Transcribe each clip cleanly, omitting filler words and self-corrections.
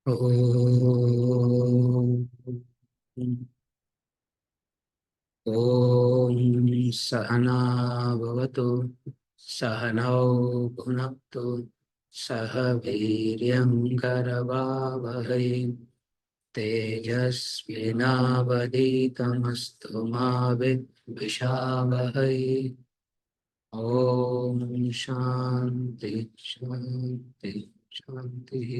ॐ सहना भवतु सहनौ भुनक्तु सह वीर्यं करवावहै तेजस्विनावधीतमस्तु मा विद्विषावहै ॐ शान्ति शान्ति शान्तिः।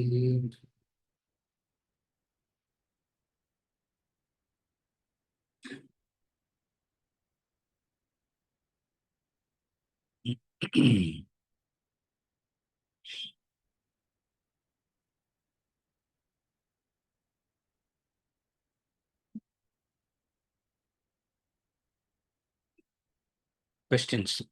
Questions.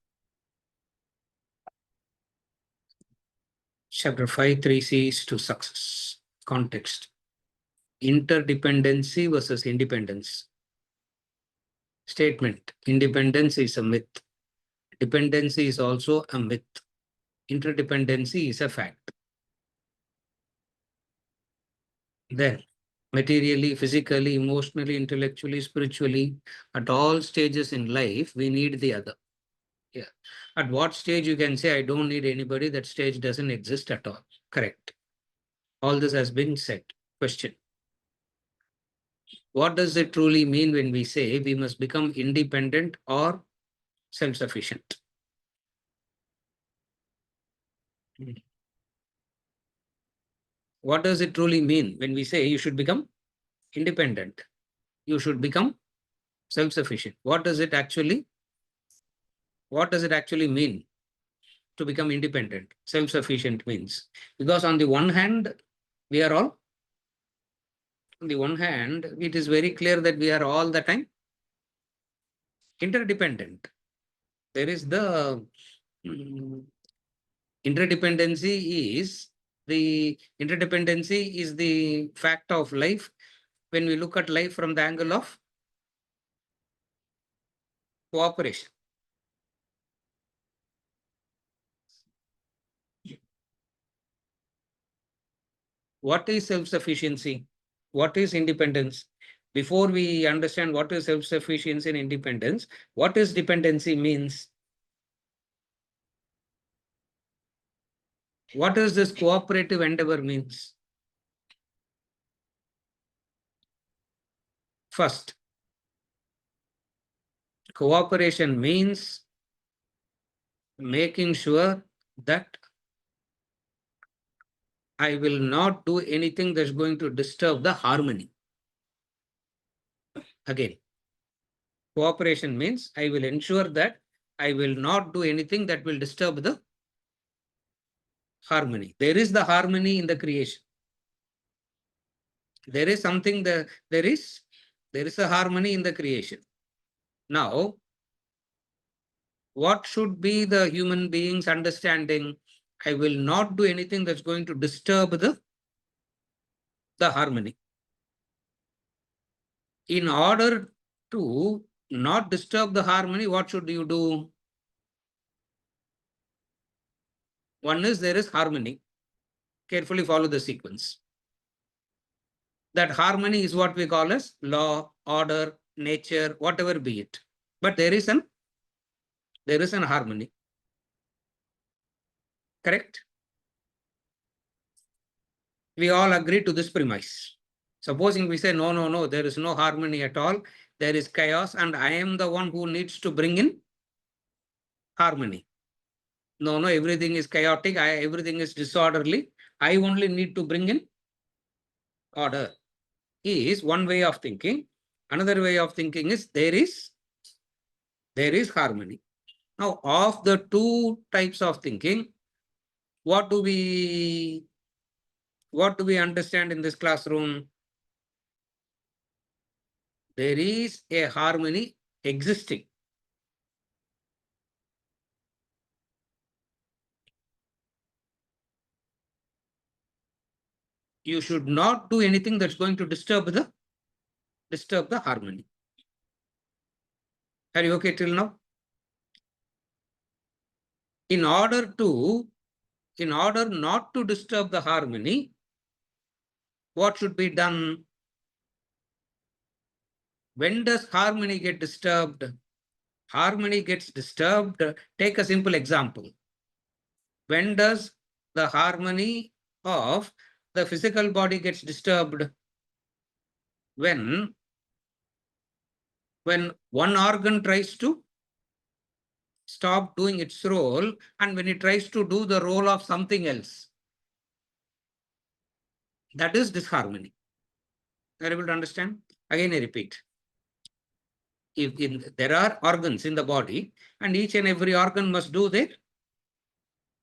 Chapter 5, 3 C's to success. Context. Interdependency versus independence. Statement. Independence is a myth. Dependency is also a myth. Interdependency is a fact. Then, materially, physically, emotionally, intellectually, spiritually, at all stages in life, we need the other. Yeah. At what stage you can say, I don't need anybody, that stage doesn't exist at all. Correct. All this has been said. Question. What does it truly mean when we say we must become independent or self-sufficient? What does it truly mean when we say you should become independent? You should become self-sufficient. What does it actually mean to become independent? Self-sufficient means, because on the one hand, we are all, on the one hand, it is very clear that we are all the time interdependent. There is the interdependency is the fact of life when we look at life from the angle of cooperation. What is self-sufficiency? What is independence? Before we understand what is self-sufficiency and independence, what is dependency means? What does this cooperative endeavor means? First, cooperation means making sure that I will not do anything that's going to disturb the harmony. Again, cooperation means I will ensure that I will not do anything that will disturb the harmony. There is the harmony in the creation. There is something that there is a harmony in the creation. Now, what should be the human being's understanding? I will not do anything that's going to disturb the harmony. In order to not disturb the harmony, what should you do? One is there is harmony. Carefully follow the sequence. That harmony is what we call as law, order, nature, whatever be it. But there is an harmony. Correct? We all agree to this premise. Supposing we say, no, there is no harmony at all. There is chaos and I am the one who needs to bring in harmony. No, everything is chaotic. Everything is disorderly. I only need to bring in order. Is one way of thinking. Another way of thinking is there is harmony. Now, of the two types of thinking, what do we understand in this classroom? There is a harmony existing. You should not do anything that's going to disturb the harmony. Are you okay till now? In order not to disturb the harmony, what should be done? When does harmony get disturbed? Harmony gets disturbed. Take a simple example. When does the harmony of the physical body gets disturbed? When one organ tries to stop doing its role and when it tries to do the role of something else. That is disharmony. Are you able to understand? Again, I repeat. If there are organs in the body and each and every organ must do their,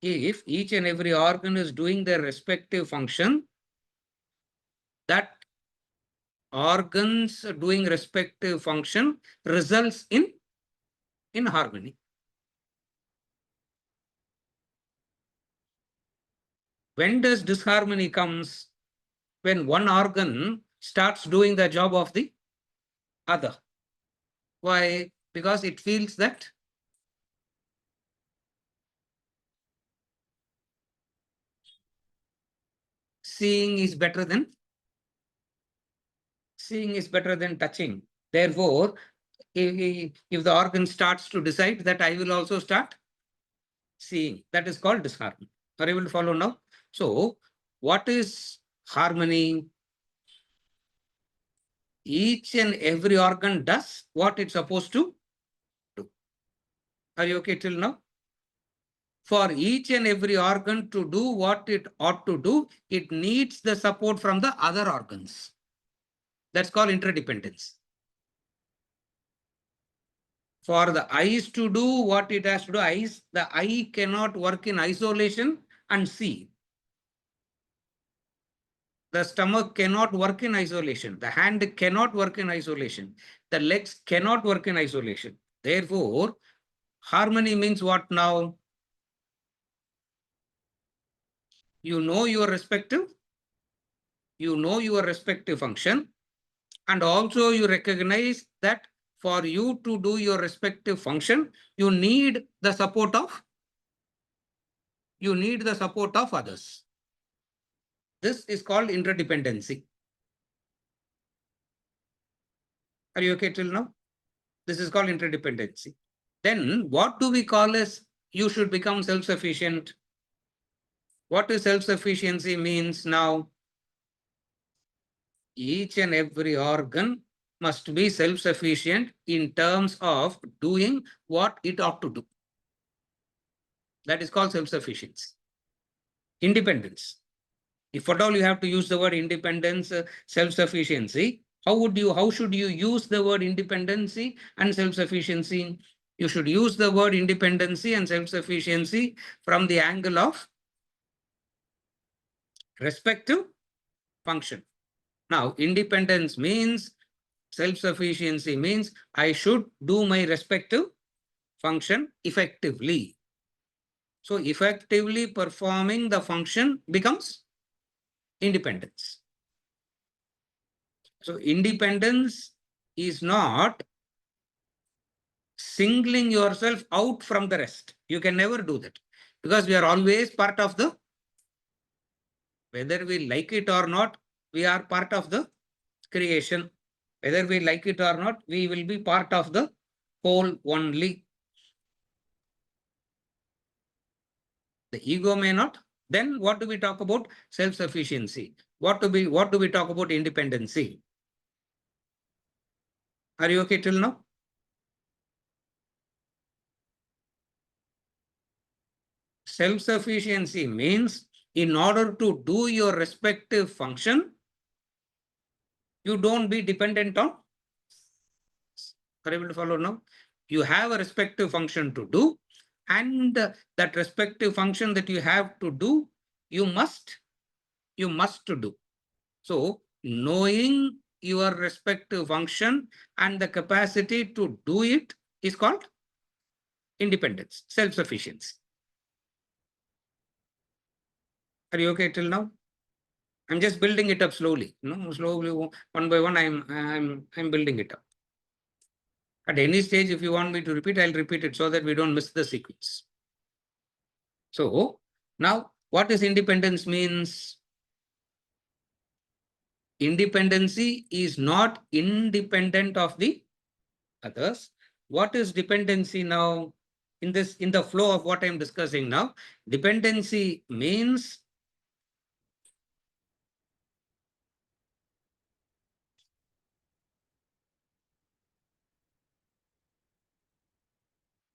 if each and every organ is doing their respective function, that organs doing respective function results in harmony. When does disharmony comes? When one organ starts doing the job of the other. Why? Because it feels that seeing is better than touching. Therefore, if the organ starts to decide that I will also start seeing, that is called disharmony. Are you able to follow now? So, what is harmony? Each and every organ does what it's supposed to do. Are you okay till now? For each and every organ to do what it ought to do, it needs the support from the other organs. That's called interdependence. For the eyes to do what it has to do, the eye cannot work in isolation and see. The stomach cannot work in isolation. The hand cannot work in isolation. The legs cannot work in isolation. Therefore, harmony means what now? You know your respective function, and also you recognize that for you to do your respective function, you need the support of others. This is called interdependency. Are you okay till now? This is called interdependency. Then what do we call as you should become self-sufficient? What is self-sufficiency means now? Each and every organ must be self-sufficient in terms of doing what it ought to do. That is called self-sufficiency. Independence. If at all you have to use the word independence, self-sufficiency, how should you use the word independency and self-sufficiency? You should use the word independency and self-sufficiency from the angle of respective function. Now, independence means, self-sufficiency means I should do my respective function effectively. So, effectively performing the function becomes independence. So, independence is not singling yourself out from the rest. You can never do that because we are always part of the, whether we like it or not, we are part of the creation. Whether we like it or not, we will be part of the whole only. The ego may not. Then what do we talk about? Self-sufficiency. What do we talk about? Independency. Are you okay till now? Self-sufficiency means in order to do your respective function, you don't be dependent on. Are you able to follow now? You have a respective function to do, and that respective function that you have to do, you must to do. So, knowing your respective function and the capacity to do it is called independence, self-sufficiency. Are you okay till now? I'm just building it up slowly. Slowly, one by one, I'm building it up. At any stage, if you want me to repeat, I'll repeat it so that we don't miss the sequence. So, now what is independence means? Independency is not independent of the others. What is dependency now? In the flow of what I am discussing now, dependency means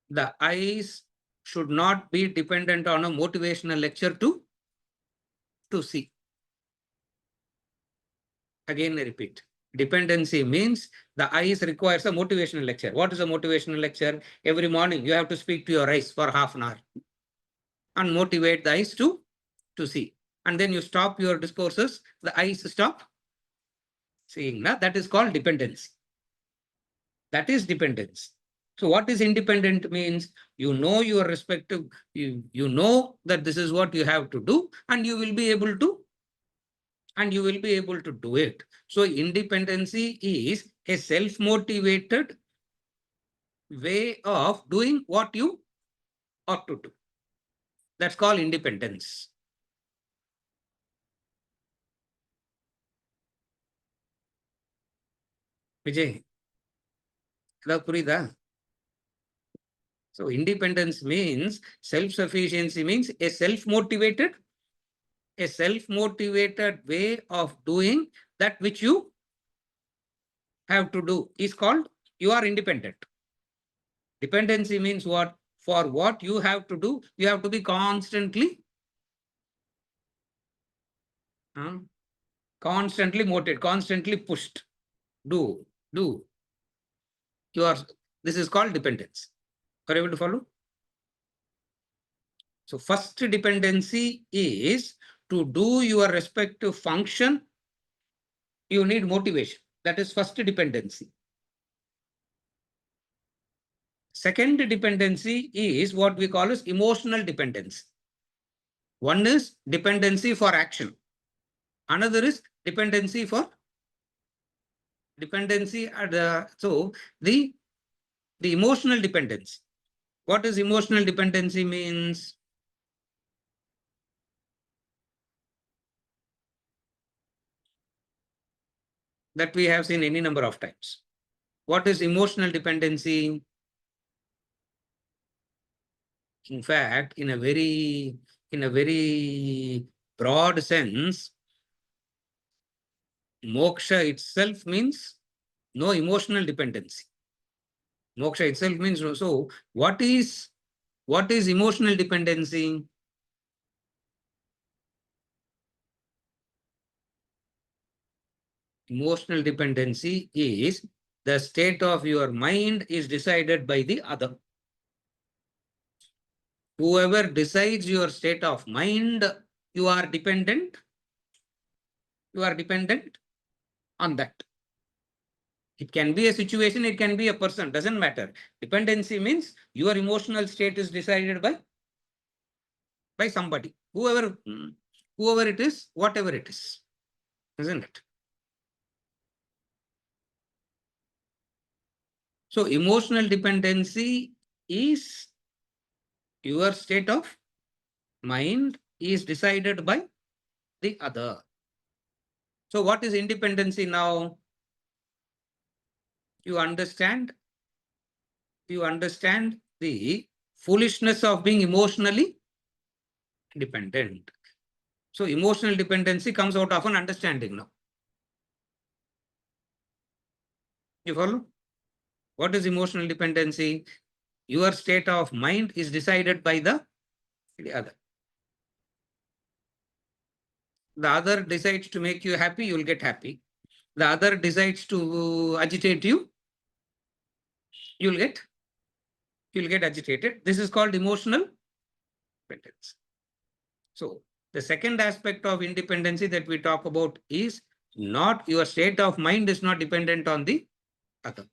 the eyes should not be dependent on a motivational lecture to see. Again, I repeat. Dependency means the eyes requires a motivational lecture. What is a motivational lecture? Every morning you have to speak to your eyes for half an hour and motivate the eyes to see. And then you stop your discourses, the eyes stop seeing. Now, that is called dependence. That is dependence. So what is independent means you know your respective, you know that this is what you have to do and you will be able to do it. So independency is a self-motivated way of doing what you ought to do. That's called independence. Vijay, ஏதாவது புரியுதா? So independence means self-sufficiency means a self-motivated way of doing that which you have to do is called you are independent. Dependency means what? For what you have to do, you have to be constantly motivated, constantly pushed. Do. You are. This is called dependence. Are you able to follow? So first dependency is to do your respective function. You need motivation. That is first dependency. Second dependency is what we call as emotional dependency. One is dependency for action. Another is dependency for dependency. So the emotional dependency. What is emotional dependency means? That we have seen any number of times. What is emotional dependency? In fact, in a very broad sense, moksha itself means no emotional dependency. Moksha itself means no. So what is emotional dependency? Emotional dependency is the state of your mind is decided by the other. Whoever decides your state of mind, you are dependent on that. It can be a situation, it can be a person, doesn't matter. Dependency means your emotional state is decided by somebody, whoever it is, whatever it is, isn't it? So emotional dependency is your state of mind is decided by the other. So what is independency now? You understand the foolishness of being emotionally dependent. So emotional dependency comes out of an understanding now. You follow? What is emotional dependency? Your state of mind is decided by the other. The other decides to make you happy, you will get happy. The other decides to agitate you, you'll get agitated. This is called emotional dependence. So the second aspect of independency that we talk about is not your state of mind is not dependent on the other.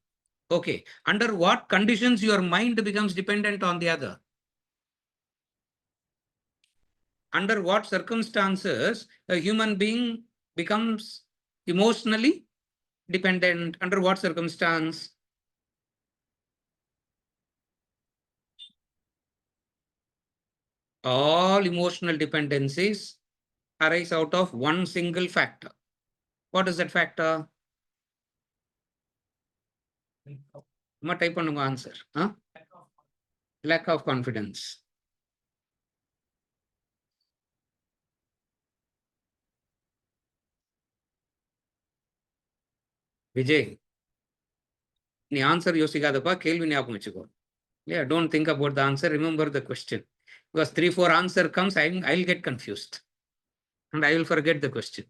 Okay. Under what conditions your mind becomes dependent on the other? Under what circumstances a human being becomes emotionally dependent? Under what circumstance? All emotional dependencies arise out of one single factor. What is that factor? Type on answer. Huh? Lack of confidence. Vijay, நீ answer யோசிக்காதப்பா, கேள்வி ஞாபகம் வச்சுக்கோ. Yeah, don't think about the answer, remember the question. Because 3-4 answer comes, I'll get confused. And I will forget the question.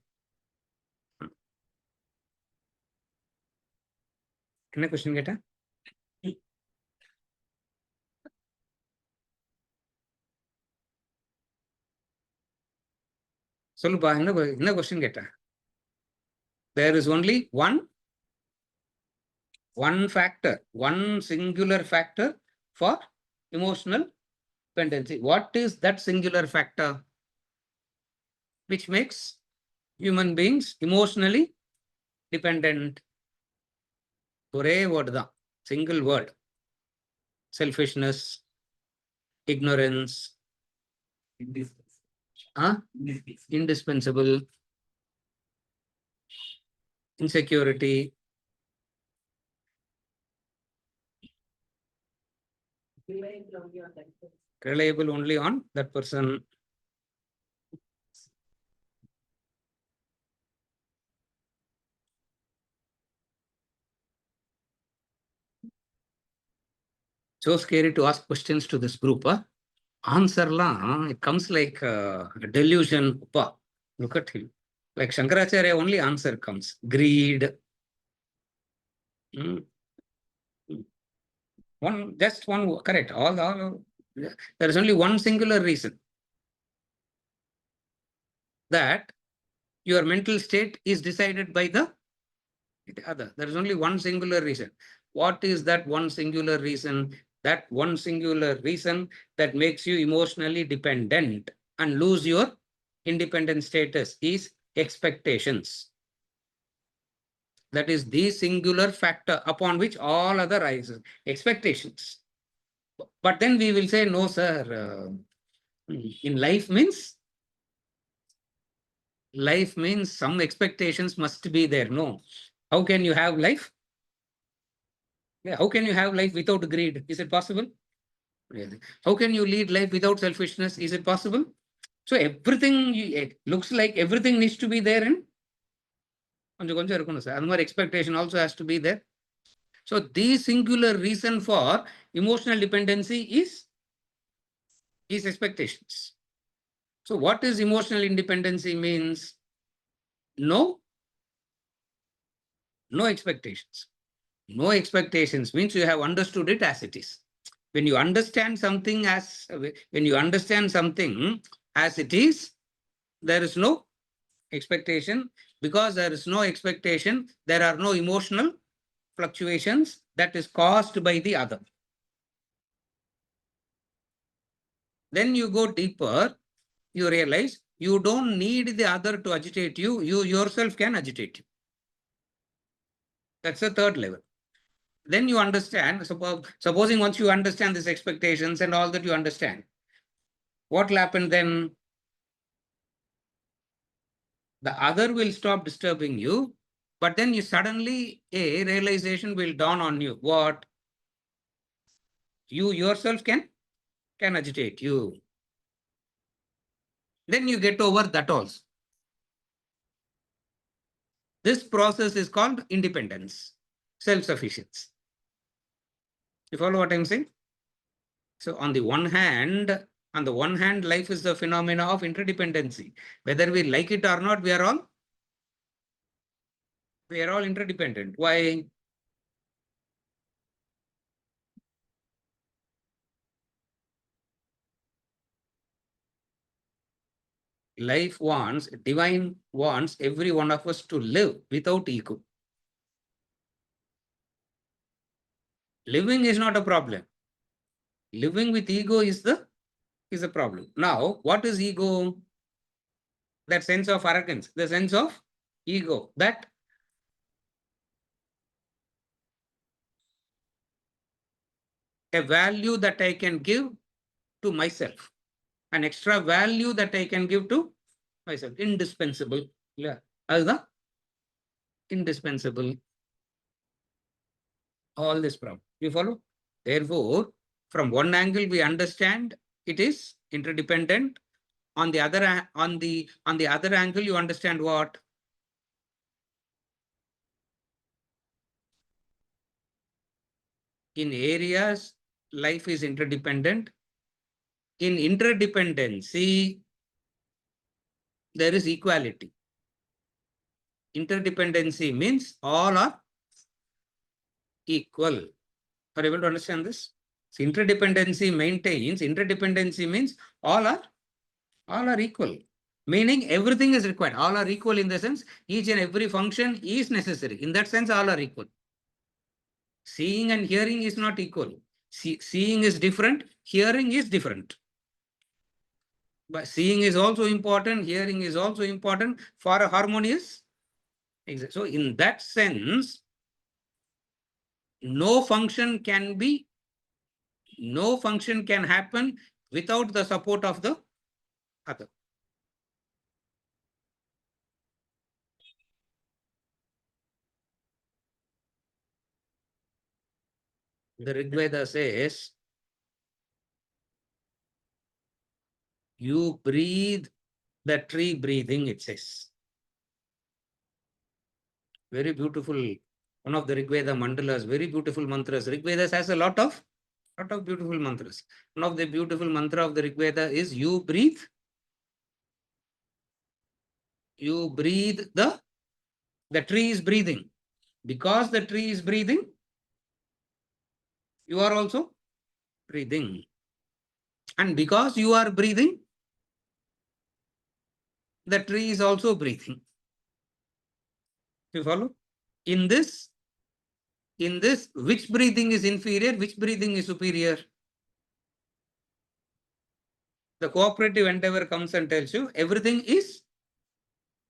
என்ன question கேட்டா? சொல்லுப்பா, என்ன question கேட்டா? There is only one factor, one singular factor for emotional dependency. What is that singular factor which makes human beings emotionally dependent? ஒரே word தான், single word. Selfishness, ignorance, indispensable, insecurity, reliable only on that person. So scary to ask questions to this group. Answer it comes like a delusion. Look at him. Like Shankaracharya, only answer comes. Greed. Just one, correct. All. There is only one singular reason. That your mental state is decided by the other. There is only one singular reason. What is that one singular reason? That one singular reason that makes you emotionally dependent and lose your independent status is expectations. That is the singular factor upon which all other rises. Expectations. But then we will say, no, sir, in life means some expectations must be there. No. How can you have life? Yeah, how can you have life without greed? Is it possible? Really? How can you lead life without selfishness? Is it possible? So everything, it looks like everything needs to be there in கொஞ்சம் இருக்கணும் sir. அந்த மாதிரி expectation also has to be there. So the singular reason for emotional dependency is expectations. So what is emotional independency means? No expectations. No expectations means you have understood it as it is. When you understand something as it is, there is no expectation. Because there is no expectation, there are no emotional fluctuations that is caused by the other. Then you go deeper, you realize you don't need the other to agitate you. You yourself can agitate you. That's the third level. Then you understand, supposing once you understand these expectations and all that you understand, what will happen then? The other will stop disturbing you, but then you suddenly, a realization will dawn on you. What? You yourself can agitate you. Then you get over that also. This process is called independence, self-sufficiency. You follow what I'm saying? So on the one hand, life is the phenomena of interdependency. Whether we like it or not, we are all interdependent. Why? Divine wants every one of us to live without ego. Living is not a problem. Living with ego is a problem. Now, what is ego? That sense of arrogance, the sense of ego, that a value that I can give to myself, an extra value that I can give to myself, indispensable. Yeah. அதுதான் indispensable. All this problem. You follow? Therefore, from one angle, we understand it is interdependent. On the other angle, you understand what? In areas, life is interdependent. In interdependency, there is equality. Interdependency means all are equal. Are you able to understand this? So interdependency means all are equal. Meaning everything is required. All are equal in the sense each and every function is necessary. In that sense, all are equal. Seeing and hearing is not equal. Seeing is different, hearing is different. But seeing is also important, hearing is also important for a harmonious. So in that sense, no function can happen without the support of the other. The Rig Veda says, you breathe the tree breathing, it says. Very beautiful. One of the Rig Veda mandalas, very beautiful mantras. Rig Veda has a lot of beautiful mantras. One of the beautiful mantra of the Rig Veda is you breathe the tree is breathing. Because the tree is breathing, you are also breathing. And because you are breathing, the tree is also breathing. You follow? In this, which breathing is inferior, which breathing is superior? The cooperative endeavor comes and tells you everything is,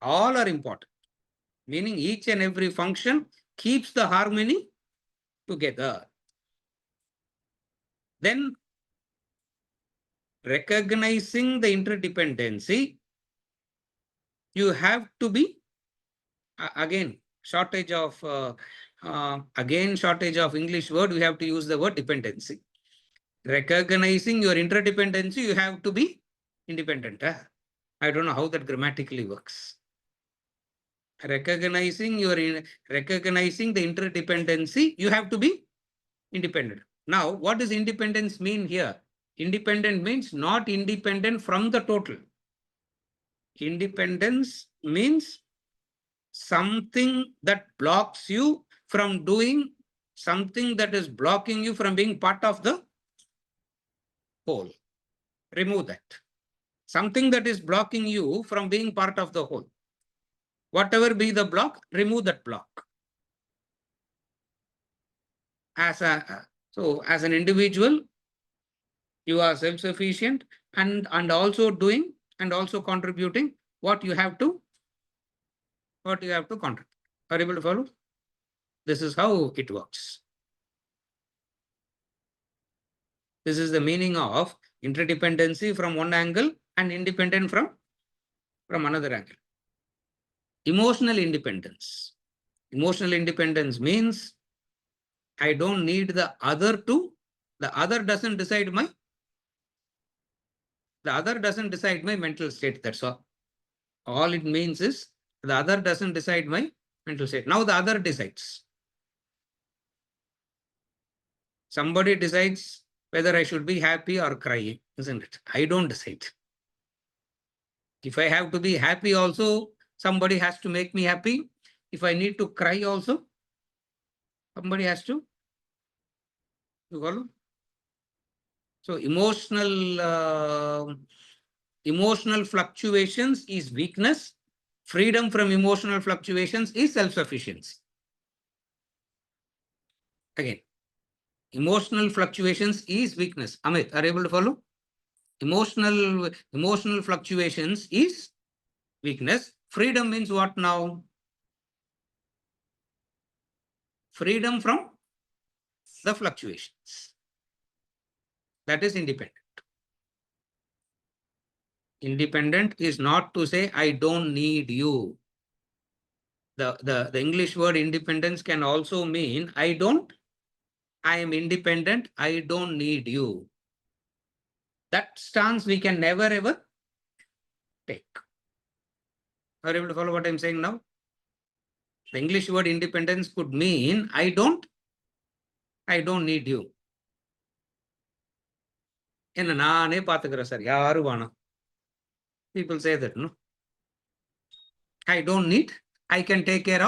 all are important. Meaning each and every function keeps the harmony together. Then recognizing the interdependency, you have to be, again, shortage of English word, we have to use the word dependency. Recognizing your interdependency, you have to be independent. I don't know how that grammatically works. Recognizing the interdependency, you have to be independent. Now, what does independence mean here? Independent means not independent from the total. Independence means something that blocks you from doing something that is blocking you from being part of the whole. Remove that. Something that is blocking you from being part of the whole. Whatever be the block, remove that block. As an individual, you are self-sufficient and also doing and also contributing what you have to contribute. Are you able to follow? This is how it works. This is the meaning of interdependency from one angle and independent from another angle. Emotional independence. Emotional independence means I don't need the other doesn't decide my mental state. That's all. All it means is the other doesn't decide my mental state. Now the other decides. Somebody decides whether I should be happy or crying, isn't it? I don't decide. If I have to be happy also, somebody has to make me happy. If I need to cry also, somebody has to. You follow? So emotional fluctuations is weakness. Freedom from emotional fluctuations is self-sufficiency. Again, emotional fluctuations is weakness. Amit, are you able to follow? Emotional fluctuations is weakness. Freedom means what now? Freedom from the fluctuations. That is independent. Independent is not to say I don't need you. The English word independence can also mean I am independent, I don't need you. That stance we can never ever take. Are you able to follow what I'm saying now? The English word independence could mean I don't need you. என்ன நானே பார்த்துக்கிறேன் sir, யாரும் வேணாம். People say that, no? I don't need, I can take care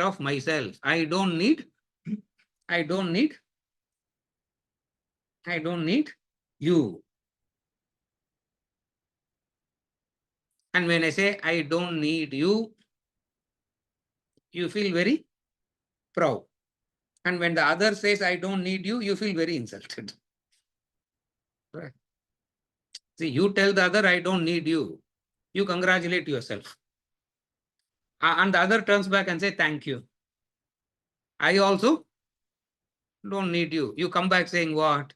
of myself. I don't need you. And when I say I don't need you, you feel very proud. And when the other says I don't need you, you feel very insulted. Right? See, you tell the other I don't need you. You congratulate yourself. And the other turns back and say thank you. I also don't need you. You come back saying what?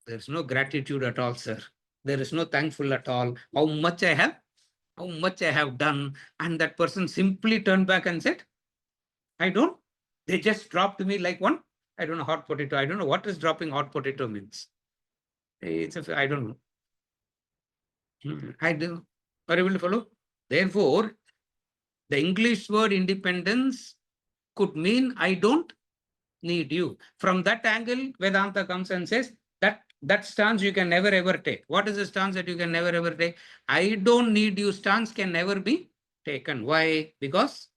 There's no gratitude at all, sir. There is no thankful at all. How much I have done. And that person simply turned back and said, I don't. They just dropped me like one, I don't know, hot potato. I don't know what is dropping hot potato means. I don't know. I do. Are you able to follow? Therefore, the English word independence could mean I don't need you. From that angle, Vedanta comes and says that stance you can never ever take. What is the stance that you can never ever take? I don't need you stance can never be taken. Why? Because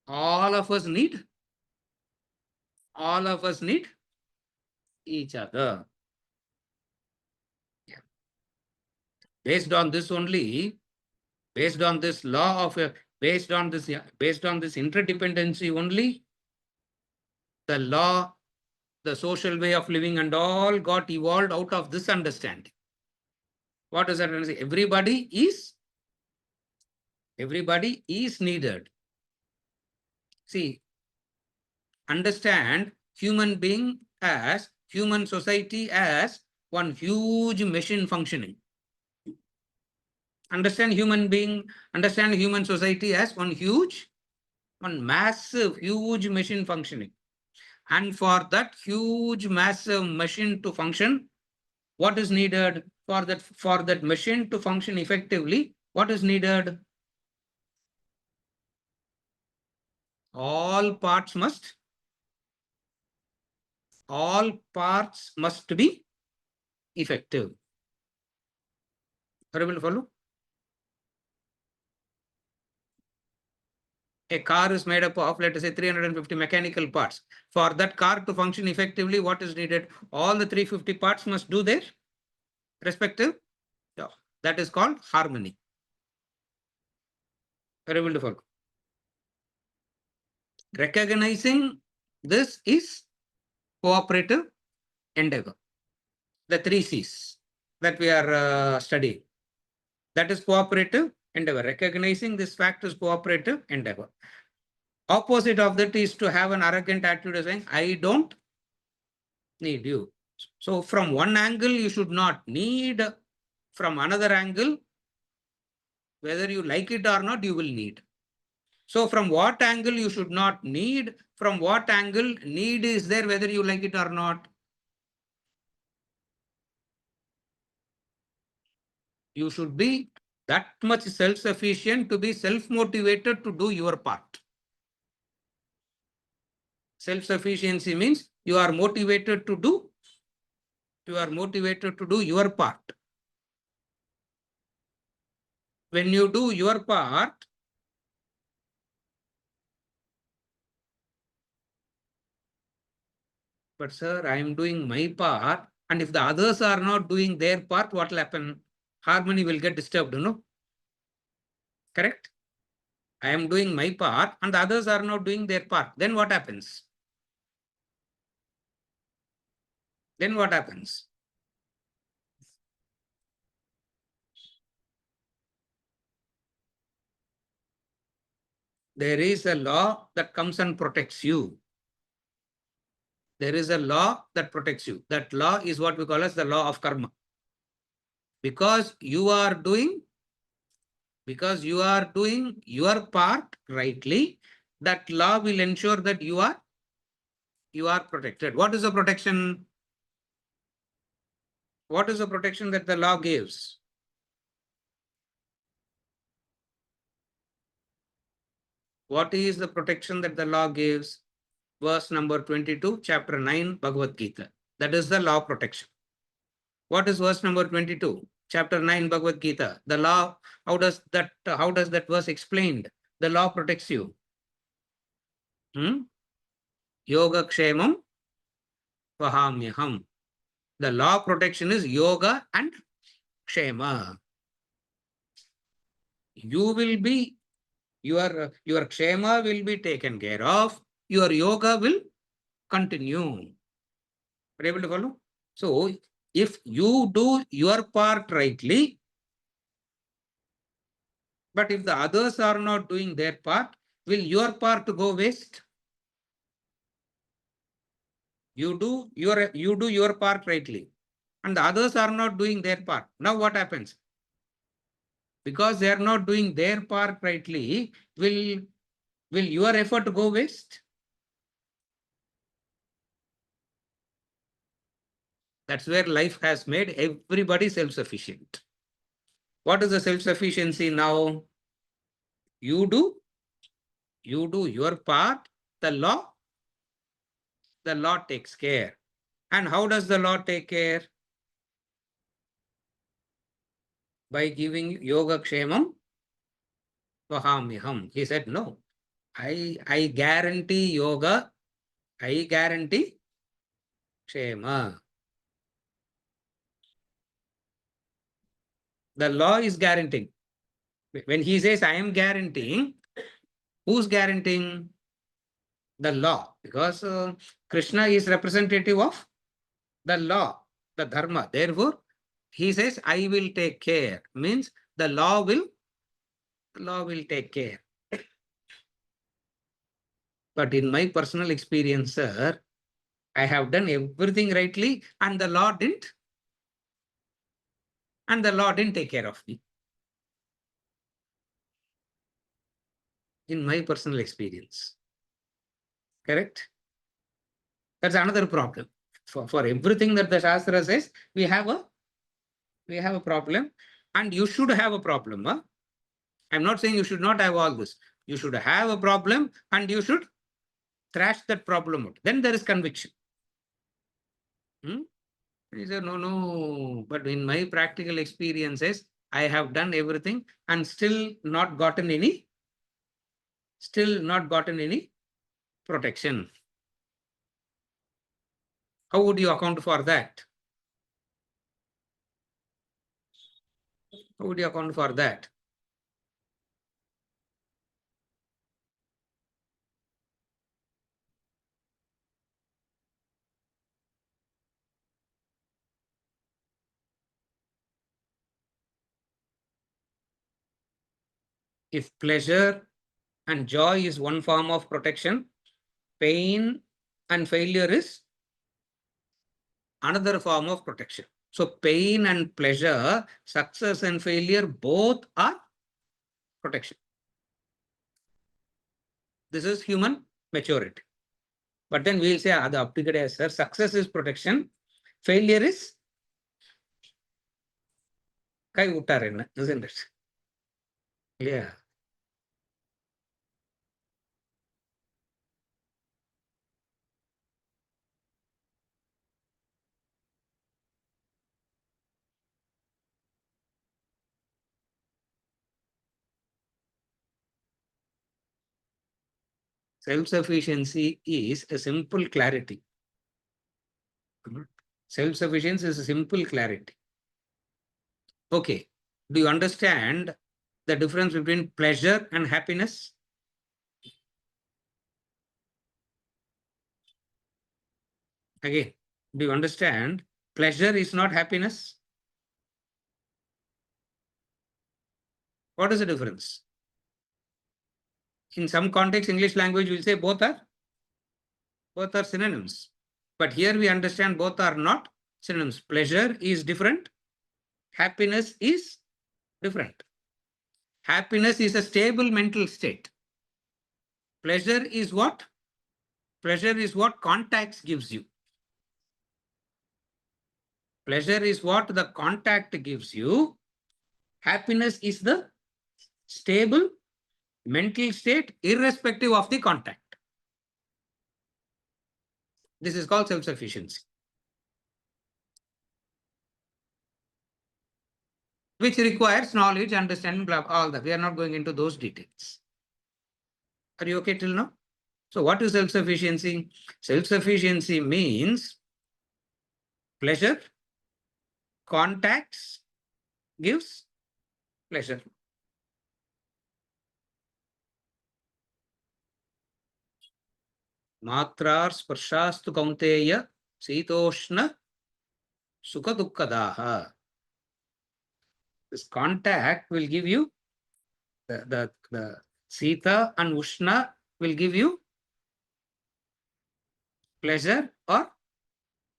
all of us need each other. Yeah. Based on this only, based on this law of based on this interdependency only, the law, the social way of living and all got evolved out of this understanding. What does that mean? Everybody is needed. See, understand human being as, human society as one huge machine functioning. Understand human society as one massive, huge machine functioning. And for that huge, massive machine to function, what is needed? For that machine to function effectively, what is needed? All parts must be effective. Are you able to follow? A car is made up of, let us say, 350 mechanical parts. For that car to function effectively, what is needed? All the 350 parts must do their respective job. That is called harmony. Are you able to follow? Recognizing this is cooperative endeavor. The 3 C's that we are studying. That is cooperative endeavor. Recognizing this fact is cooperative endeavor. Opposite of that is to have an arrogant attitude of saying, I don't need you. So from one angle, you should not need. From another angle, whether you like it or not, you will need. So from what angle you should not need, from what angle need is there, whether you like it or not. You should be that much self-sufficient to be self-motivated to do your part. Self-sufficiency means you are motivated to do your part. When you do your part, but sir, I am doing my part, and if the others are not doing their part, what will happen? Harmony will get disturbed, no? Correct? I am doing my part and the others are not doing their part. Then what happens? Then what happens? There is a law that comes and protects you. There is a law that protects you. That law is what we call as the law of karma. Because you are doing your part rightly, that law will ensure that you are protected. What is the protection? What is the protection that the law gives? What is the protection that the law gives? Verse number 22, chapter 9, Bhagavad Gita. That is the law protection. What is verse number 22? Chapter 9, Bhagavad Gita. The law, how does that verse explained? The law protects you. Yoga kshemam vahamyaham. The law protection is yoga and kshema. You will be, your kshema will be taken care of. Your yoga will continue. Are you able to follow? So, if you do your part rightly, but if the others are not doing their part, will your part go waste? You do your part rightly, and the others are not doing their part. Now what happens? Because they are not doing their part rightly, will your effort go waste? That's where life has made everybody self-sufficient. What is the self-sufficiency now? You do your part, the law takes care. And how does the law take care? By giving yoga kshemam vahamyaham. He said, no, I guarantee yoga, I guarantee kshema. The law is guaranteeing. When he says, I am guaranteeing, who's guaranteeing? The law. Because Krishna is representative of the law, the dharma. Therefore, he says, I will take care. Means the law will take care. But in my personal experience, sir, I have done everything rightly and the law didn't. And the law didn't take care of me. In my personal experience. Correct? That's another problem. For everything that the Shastra says, we have a problem, and you should have a problem. Huh? I'm not saying you should not have all this. You should have a problem and you should thrash that problem out. Then there is conviction. He said, no. But in my practical experiences, I have done everything and still not gotten any protection. How would you account for that? How would you account for that? If pleasure and joy is one form of protection, pain and failure is another form of protection. So pain and pleasure, success and failure, both are protection. This is human maturity. But then we'll say, sir, success is protection, failure is kai uttarena, isn't it? Yeah. Self-sufficiency is a simple clarity. Self-sufficiency is a simple clarity. Okay. Do you understand the difference between pleasure and happiness? Again, do you understand? Pleasure is not happiness. What is the difference? In some context, English language will say both are synonyms. But here we understand both are not synonyms. Pleasure is different. Happiness is different. Happiness is a stable mental state. Pleasure is what? Pleasure is what context gives you. Pleasure is what the contact gives you. Happiness is the stable mental state irrespective of the contact. This is called self-sufficiency, which requires knowledge, understanding, blah, all that. We are not going into those details. Are you okay till now? So what is self-sufficiency? Self-sufficiency means pleasure, contacts gives pleasure. Matrar sparshastu kaunteya sitoshna sukha dukkadaha. This contact will give you the Sita and Ushna will give you pleasure or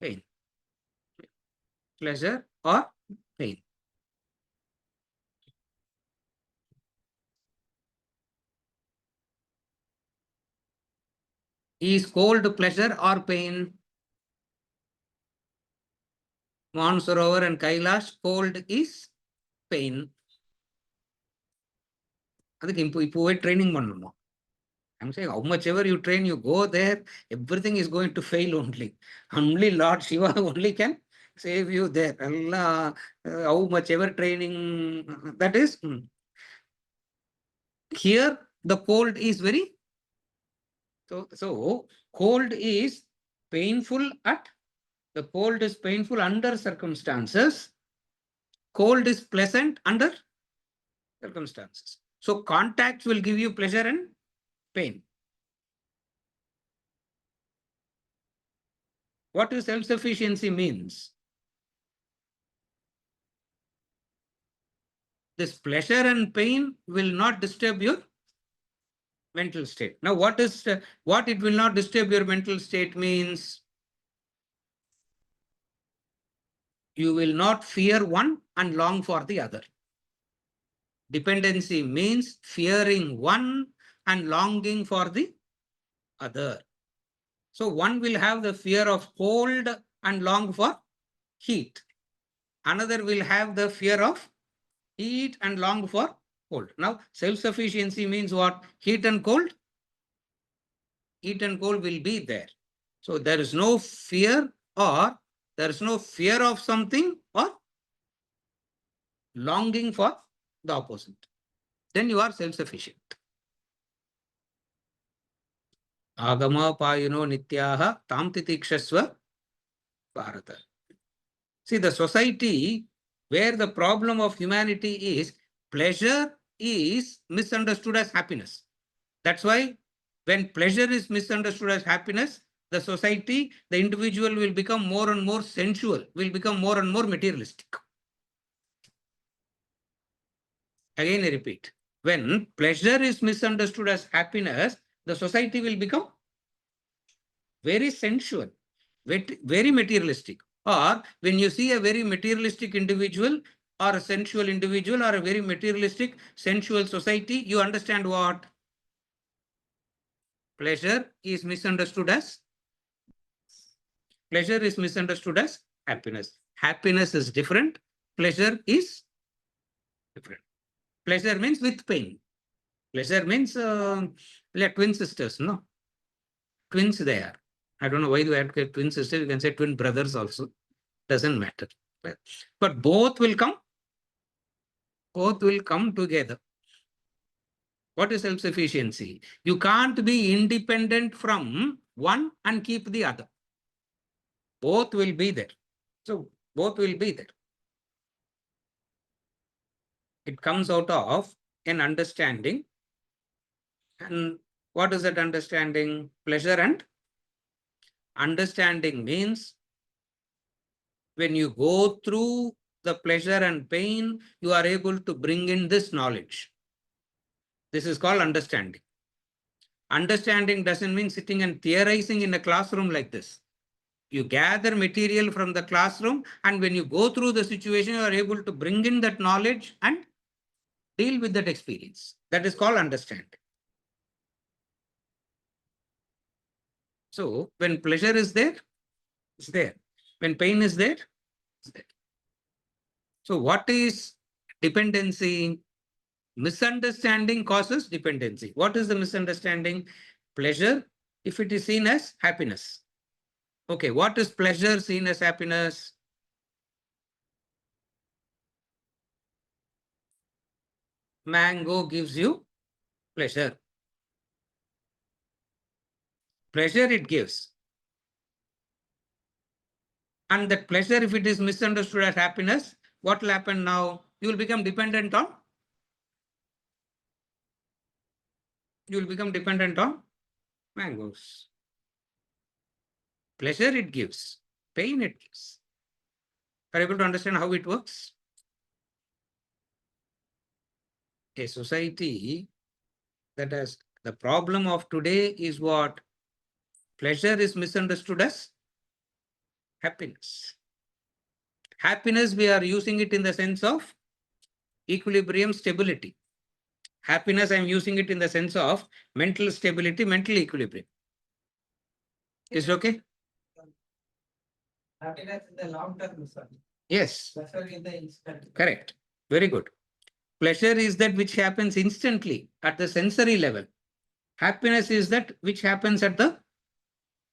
pain. Pleasure or pain. Is cold pleasure or pain? Mansarovar and Kailash, cold is pain. அதுக்கு training பண்ணணுமா? I'm saying how much ever you train, you go there, everything is going to fail only. Only Lord Shiva only can save you there. Allah, how much ever training that is. Here the cold is very, so cold is painful the cold is painful under circumstances. Cold is pleasant under circumstances. So contact will give you pleasure and pain. What is self-sufficiency means? This pleasure and pain will not disturb your mental state. Now, what it will not disturb your mental state means you will not fear one and long for the other. Dependency means fearing one and longing for the other. So one will have the fear of cold and long for heat. Another will have the fear of heat and long for cold. Now, self-sufficiency means what? Heat and cold? Heat and cold will be there. So there is no fear, or there is no fear of something or longing for the opposite. Then you are self-sufficient. Agama payino nityaha tam titikshasva bharata. See, the society where the problem of humanity is pleasure is misunderstood as happiness. That's why when pleasure is misunderstood as happiness, the society, the individual will become more and more sensual, will become more and more materialistic. Again, I repeat, when pleasure is misunderstood as happiness, the society will become very sensual, very materialistic. Or when you see a very materialistic individual or a sensual individual or a very materialistic, sensual society, you understand what? Pleasure is misunderstood as happiness. Happiness is different. Pleasure is different. Pleasure means with pain. Pleasure means like twin sisters, no? Twins they are. I don't know why you have twin sisters. You can say twin brothers also. Doesn't matter. But both will come together. What is self-sufficiency? You can't be independent from one and keep the other. Both will be there. So both will be there. It comes out of an understanding. And what is that understanding? Pleasure and understanding means when you go through the pleasure and pain, you are able to bring in this knowledge. This is called understanding. Understanding doesn't mean sitting and theorizing in a classroom like this. You gather material from the classroom, and when you go through the situation, you are able to bring in that knowledge and deal with that experience. That is called understanding. So when pleasure is there, it's there. When pain is there, it's there. So what is dependency? Misunderstanding causes dependency. What is the misunderstanding? Pleasure, if it is seen as happiness. Okay, what is pleasure seen as happiness? Mango gives you pleasure. Pleasure it gives. And that pleasure, if it is misunderstood as happiness, what will happen now? You will become dependent on mangoes. Pleasure it gives, pain it gives. Are you able to understand how it works? A society that has the problem of today is what? Pleasure is misunderstood as happiness. Happiness, we are using it in the sense of equilibrium, stability. Happiness, I'm using it in the sense of mental stability, mental equilibrium. Is it okay? Happiness in the long term, sir. Yes. Pleasure in the instant. Correct. Very good. Pleasure is that which happens instantly at the sensory level. Happiness is that which happens at the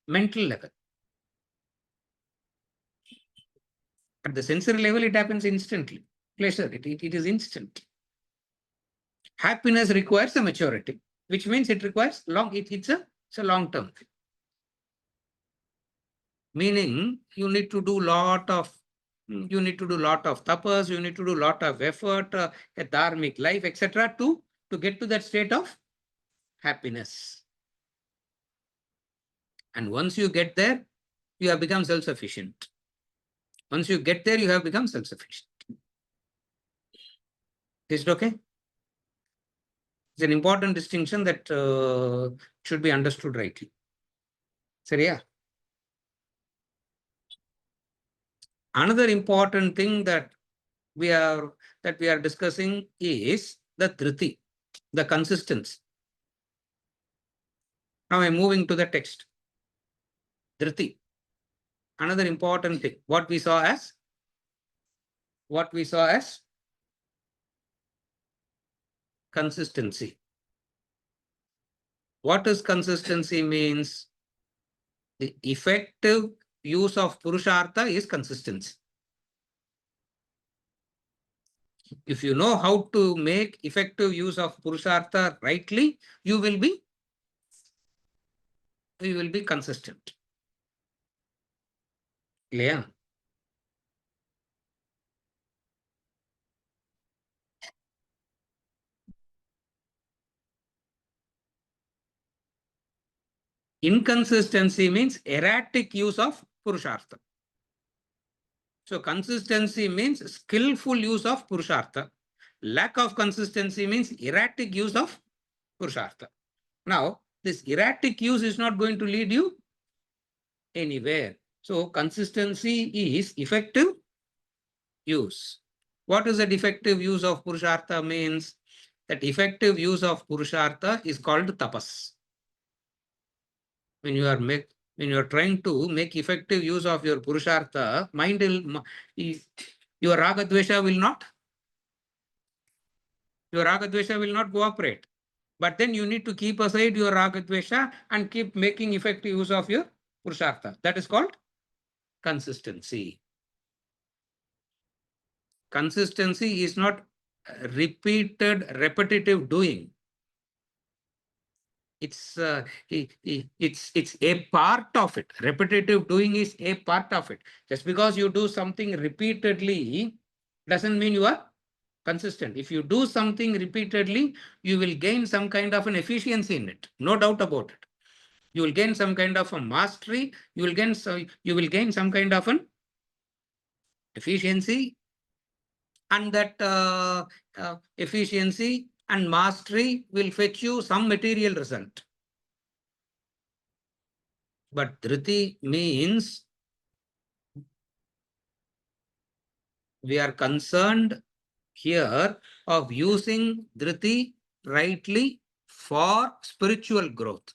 mental level. At the sensory level, it happens instantly. Pleasure, it is instant. Happiness requires a maturity, which means it requires it's a long term. Meaning you need to do lot of tapas, you need to do lot of effort, a dharmic life, etc. to get to that state of happiness. And once you get there, you have become self-sufficient. Once you get there, you have become self-sufficient. Is it okay? It's an important distinction that should be understood rightly. Seriya? Another important thing that we are discussing is the dhriti, the consistency. Now I'm moving to the text. Dhriti. Another important thing. What we saw as consistency. What does consistency means? The effective use of purushartha is consistency. If you know how to make effective use of purushartha rightly, you will be consistent. Clear? Inconsistency means erratic use of purushartha. So consistency means skillful use of purushartha. Lack of consistency means erratic use of purushartha. Now, this erratic use is not going to lead you anywhere. So consistency is effective use. What is that effective use of purushartha means? That effective use of purushartha is called tapas. When you are trying to make effective use of your purushartha, your raga dvesha will not cooperate. But then you need to keep aside your raga dvesha and keep making effective use of your purushartha. That is called consistency. Consistency is not repeated, repetitive doing. It's a part of it. Repetitive doing is a part of it. Just because you do something repeatedly doesn't mean you are consistent. If you do something repeatedly, you will gain some kind of an efficiency in it. No doubt about it. You will gain some kind of a mastery. You will gain some kind of an efficiency, and that efficiency and mastery will fetch you some material result. But dhriti means We are concerned here of using Dhriti rightly for spiritual growth.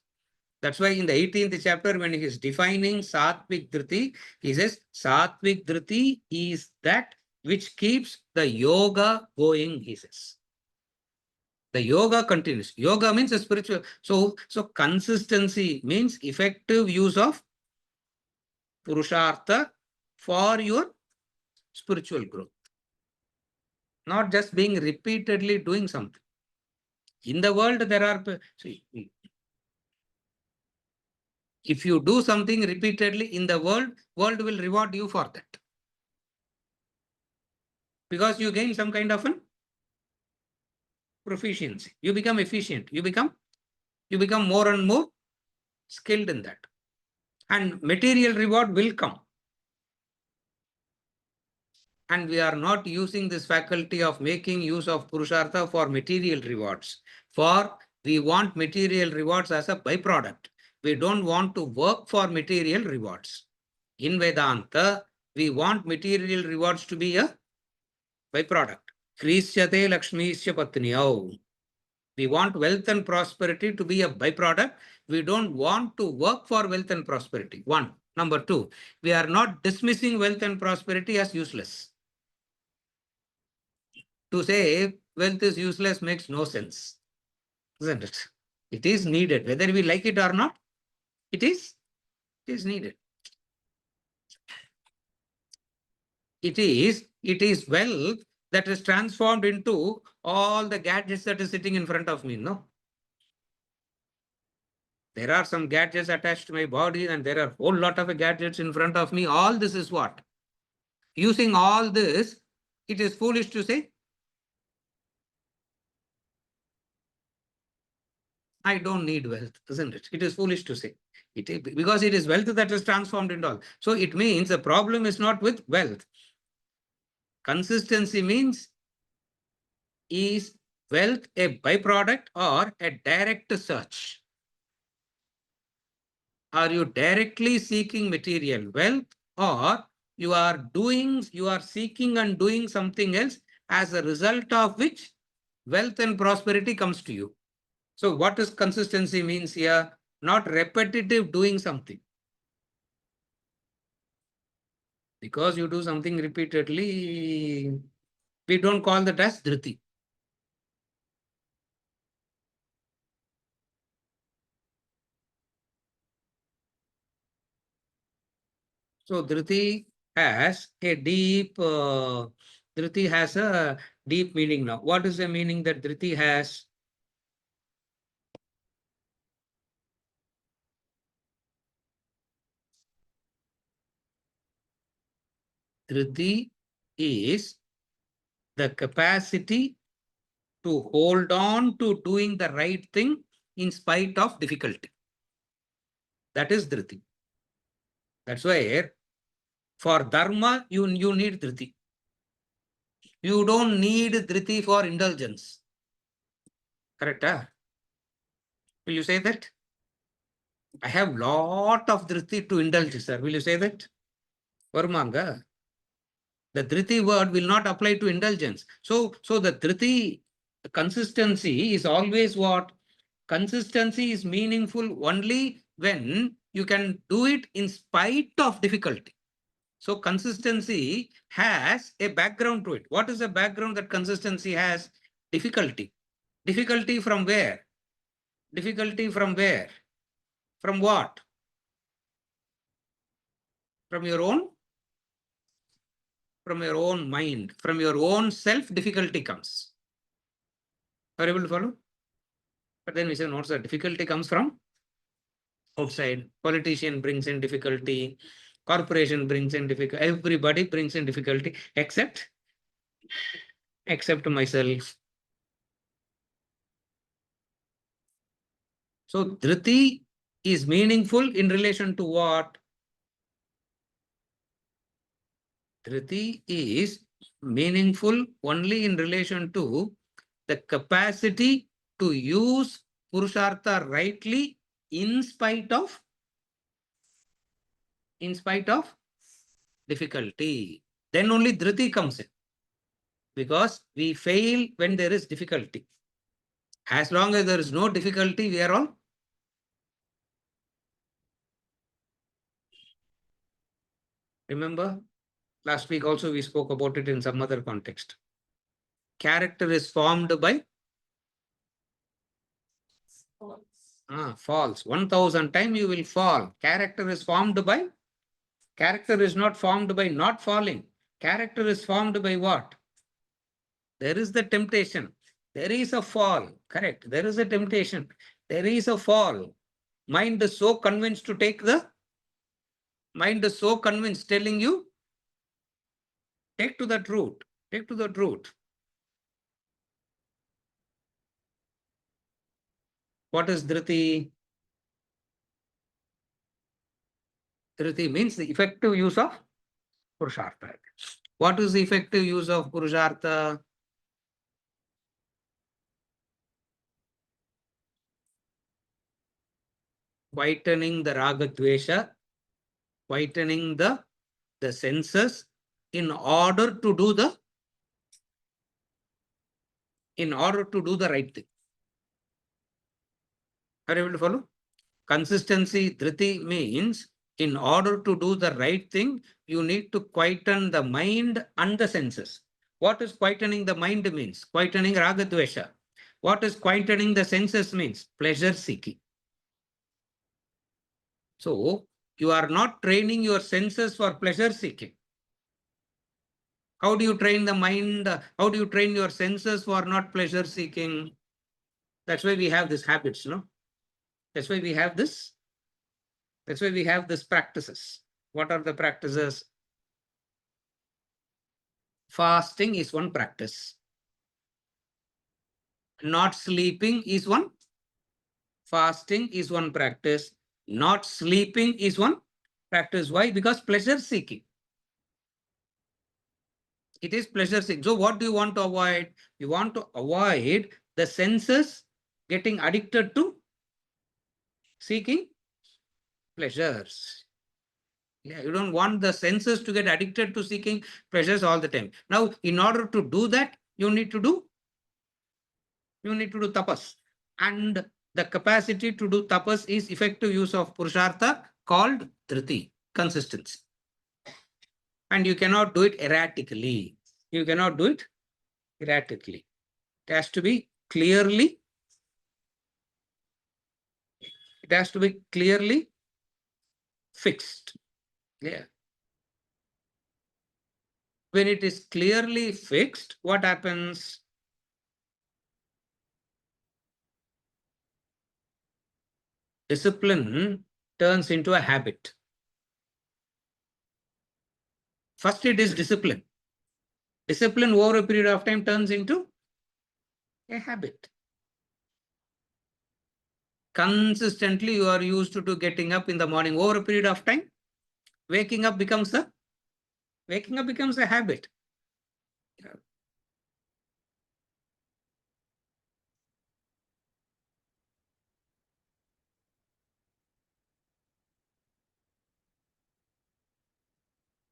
That's why in the 18th chapter, when he is defining Satvik Dhriti, he says, Satvik Dhriti is that which keeps the yoga going, he says. The yoga continues. Yoga means a spiritual. So consistency means effective use of Purushartha for your spiritual growth. Not just being repeatedly doing something. In the world, there are, see, if you do something repeatedly in the world will reward you for that. Because you gain some kind of an proficiency. You become efficient. You become more and more skilled in that. And material reward will come. And we are not using this faculty of making use of Purushartha for material rewards. For we want material rewards as a byproduct. We don't want to work for material rewards. In Vedanta, we want material rewards to be a byproduct. Krisyate Lakshmisya Patniyau. We want wealth and prosperity to be a byproduct. We don't want to work for wealth and prosperity. One. Number two, we are not dismissing wealth and prosperity as useless. To say wealth is useless makes no sense, isn't it? It is needed. Whether we like it or not, it is needed. It is wealth that is transformed into all the gadgets that is sitting in front of me, no? There are some gadgets attached to my body and there are a whole lot of gadgets in front of me. All this is what? Using all this, it is foolish to say, I don't need wealth, isn't it? It is foolish to say. Because it is wealth that is transformed into all. So it means the problem is not with wealth. Consistency means, is wealth a byproduct or a direct search? Are you directly seeking material wealth, or you are seeking and doing something else as a result of which wealth and prosperity comes to you? So what is consistency means here? Not repetitive doing something. Because you do something repeatedly, we don't call that as dhriti. So dhriti has a deep meaning now. What is the meaning that dhriti has? Dhriti is the capacity to hold on to doing the right thing in spite of difficulty. That is dhriti. That's why for dharma, you need dhriti. You don't need dhriti for indulgence. Correct? Huh? Will you say that? I have lot of dhriti to indulge, sir. Will you say that? Varmanga. The dhriti word will not apply to indulgence. So the dhriti consistency is always what? Consistency is meaningful only when you can do it in spite of difficulty. So consistency has a background to it. What is the background that consistency has? Difficulty. Difficulty from where? Difficulty from where? From what? From your own? From your own mind. From your own self, difficulty comes. Are you able to follow? But then we say, no, sir, difficulty comes from outside. Politician brings in difficulty. Corporation brings in difficulty. Everybody brings in difficulty except myself. So dhriti is meaningful in relation to what? Dhriti is meaningful only in relation to the capacity to use Purushartha rightly in spite of difficulty. Then only dhriti comes in. Because we fail when there is difficulty. As long as there is no difficulty, we are all. Remember, last week also we spoke about it in some other context. Character is formed by falls. 1,000 times you will fall. Character is formed by. Character is not formed by not falling. Character is formed by what? There is the temptation. There is a fall. Correct. There is a temptation. There is a fall. Mind is so convinced to take the. Mind is so convinced, telling you, take to that route. Take to that route. What is Dhriti? Dhriti means the effective use of Purushartha. What is the effective use of Purushartha? Quietening the Raga Dvesha, quietening the senses in order to do the right thing. Are you able to follow? Consistency, Dhriti means in order to do the right thing, you need to quieten the mind and the senses. What is quietening the mind means? Quietening Raga Dvesha. What is quietening the senses means? Pleasure seeking. So, you are not training your senses for pleasure seeking. How do you train the mind? How do you train your senses for not pleasure seeking? That's why we have these habits, no? That's why we have this. That's why we have these practices. What are the practices? Fasting is one practice. Not sleeping is one. Fasting is one practice. Not sleeping is one practice. Why? Because pleasure seeking. It is pleasure seeking. So what do you want to avoid? You want to avoid the senses getting addicted to seeking pleasures. Yeah, you don't want the senses to get addicted to seeking pleasures all the time. Now, in order to do that, you need to do tapas. And the capacity to do tapas is effective use of Purushartha called Dhriti, consistency. And you cannot do it erratically. You cannot do it erratically. It has to be clearly fixed. Yeah. When it is clearly fixed, what happens? Discipline turns into a habit. First, it is discipline. Discipline over a period of time turns into a habit. Consistently, you are used to getting up in the morning. Over a period of time, waking up becomes a habit.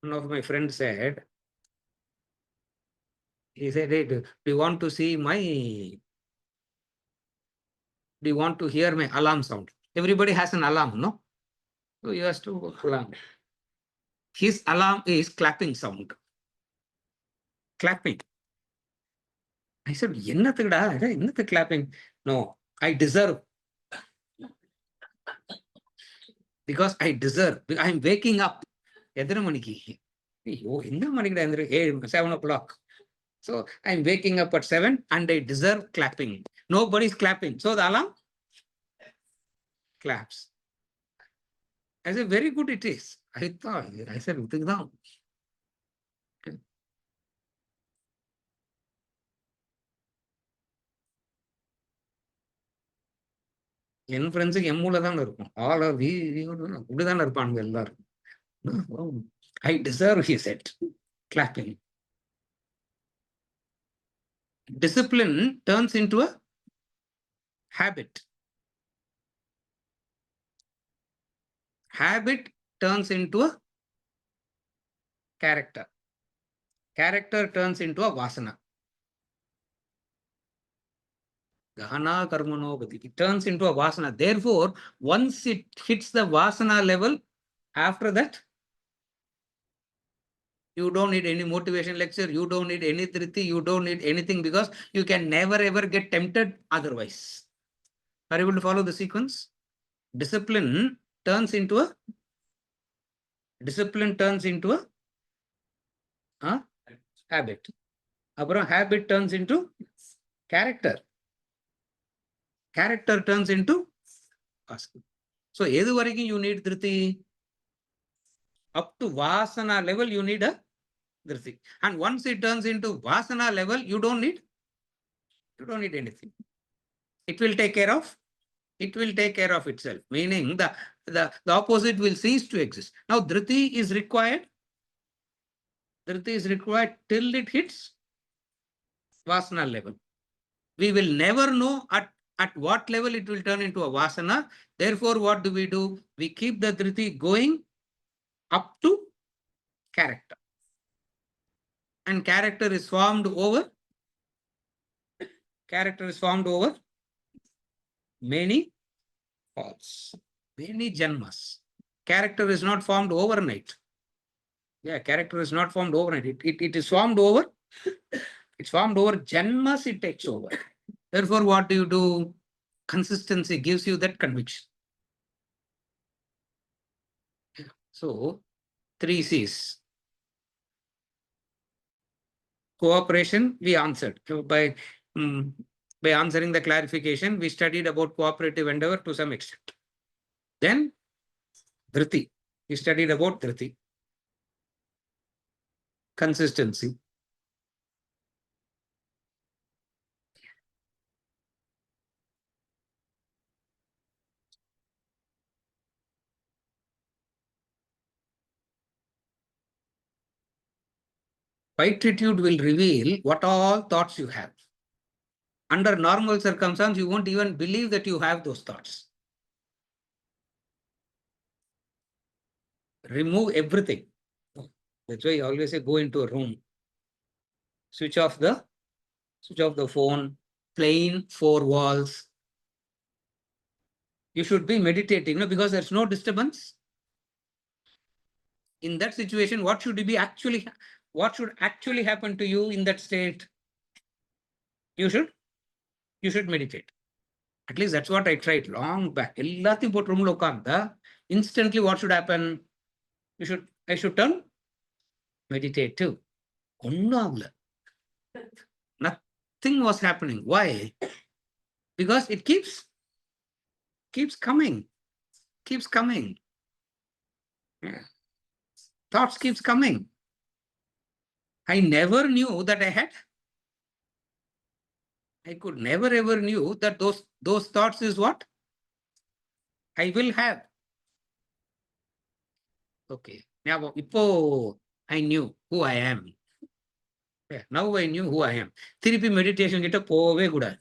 One of my friends said, he said, hey, do you want to see my, do you want to hear my alarm sound? Everybody has an alarm, no? So he has to alarm. His alarm is clapping sound. Clapping. I said, என்னத்துக்கு clapping? No, I deserve. Because I deserve. I'm waking up. எத்தனை மணிக்கு? ஐயோ, என்ன மணிக்குடா எழுந்திரு? 7 o'clock. So I'm waking up at 7 and I deserve clapping. Nobody's clapping. So the alarm claps. I said, very good it is. I said, இதுதான். என் ஃப்ரெண்ட்ஸுக்கு எம்மூல தான் இருக்கும். All R இப்படிதான் இருப்பானுங்க எல்லாரும். I deserve, he said, clapping. Discipline turns into a habit. Habit turns into a character. Character turns into a vasana. Gahana karmano gati. It turns into a vasana. Therefore, once it hits the vasana level, after that, you don't need any motivation lecture. You don't need any triti. You don't need anything because you can never ever get tempted otherwise. Are you able to follow the sequence? Discipline turns into a habit. Habit turns into character. Character turns into asking. So, edu variki you need dhriti. Up to vasana level, you need a dhriti. And once it turns into vasana level, you don't need anything. It will take care of itself. Meaning the opposite will cease to exist. Now, dhriti is required. Dhriti is required till it hits vasana level. We will never know at what level it will turn into a vasana. Therefore, what do? We keep the dhriti going up to character. And character is formed over many falls, many janmas. Character is not formed overnight. Yeah, character is not formed overnight. It is formed over, it's formed over janmas, it takes over. Therefore, what do? Consistency gives you that conviction. So, 3 C's. Cooperation, we answered. So by answering the clarification, we studied about cooperative endeavor to some extent. Then, dhriti. We studied about dhriti. Consistency. Quietude will reveal what all thoughts you have. Under normal circumstances, you won't even believe that you have those thoughts. Remove everything. That's why I always say go into a room. Switch off the phone, plain 4 walls. You should be meditating, because there's no disturbance. In that situation, what should actually happen to you in that state? You should meditate. At least that's what I tried long back. Instantly, what should happen? I should turn meditate too. Nothing was happening. Why? Because it keeps coming. Yeah. Thoughts keeps coming. I never knew that I could never ever knew that those thoughts is what I will have. Okay. Now, I knew who I am. Yeah, now I knew who I am. Therapy meditation get a good.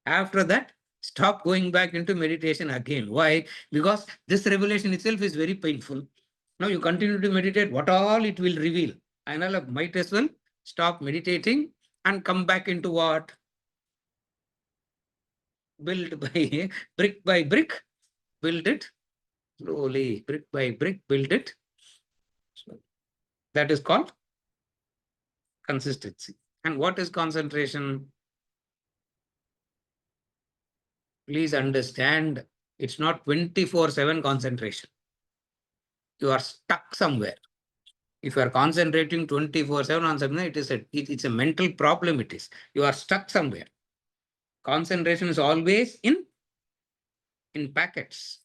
After that, stop going back into meditation again. Why? Because this revelation itself is very painful. Now you continue to meditate, what all it will reveal. I might as well stop meditating and come back into what? Build by brick, build it slowly, brick by brick, build it. So that is called consistency. And what is concentration? Please understand, it's not 24/7 concentration. You are stuck somewhere. If you are concentrating 24/7 on something, it's a mental problem. It is. You are stuck somewhere. Concentration is always in packets.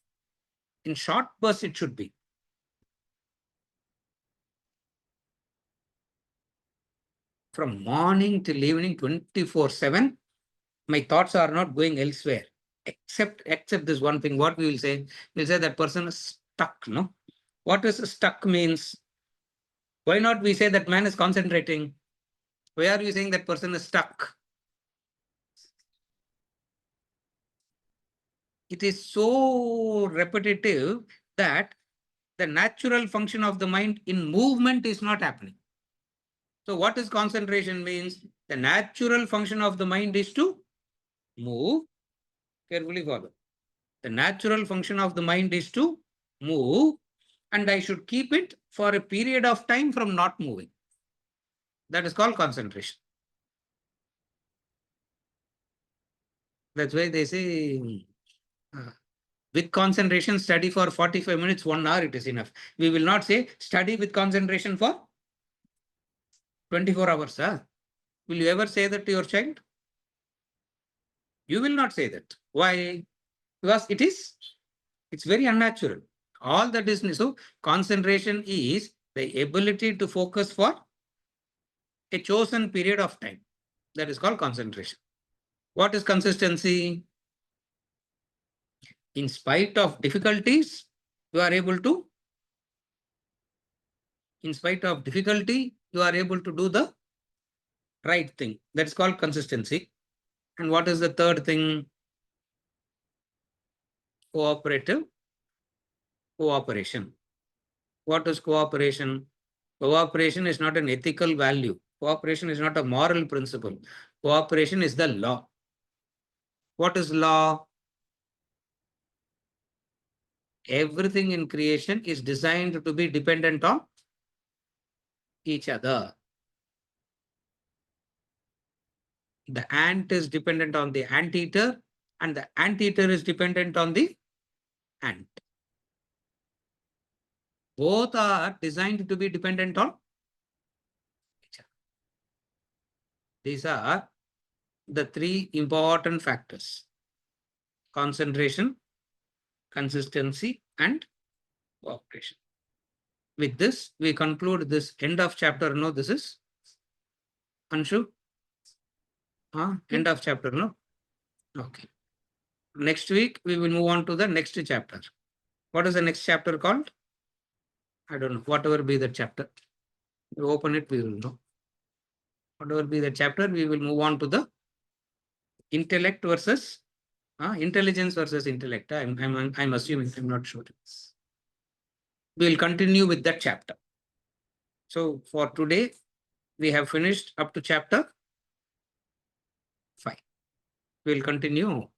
In short bursts, it should be. From morning till evening, 24/7, my thoughts are not going elsewhere. Except this one thing. What we will say? We'll say that person is stuck. No? What is stuck means? Why not we say that man is concentrating? Why are you saying that person is stuck? It is so repetitive that the natural function of the mind in movement is not happening. So what is concentration means? The natural function of the mind is to move, carefully follow. The natural function of the mind is to move, and I should keep it for a period of time from not moving. That is called concentration. That's why they say with concentration, study for 45 minutes, 1 hour, it is enough. We will not say study with concentration for 24 hours. Huh? Will you ever say that to your child? You will not say that. Why? Because it's very unnatural. All that is, so concentration is the ability to focus for a chosen period of time. That is called concentration. What is consistency? In spite of difficulties, you are able to, in spite of difficulty, you are able to do the right thing. That's called consistency. And what is the third thing? Cooperative cooperation. What is cooperation? Cooperation is not an ethical value. Cooperation is not a moral principle. Cooperation is the law. What is law? Everything in creation is designed to be dependent on each other. The ant is dependent on the anteater, and the anteater is dependent on the ant. Both are designed to be dependent on each other. These are the three important factors: concentration, consistency, and cooperation. With this, we conclude this end of chapter. No, this is Anshu. End of chapter. No. Okay. Next week, we will move on to the next chapter. What is the next chapter called? I don't know. Whatever be the chapter. You open it, we will know. Whatever be the chapter, we will move on to the intellect versus intelligence versus intellect. I'm assuming, I'm not sure. We will continue with that chapter. So for today, we have finished up to chapter 5. We will continue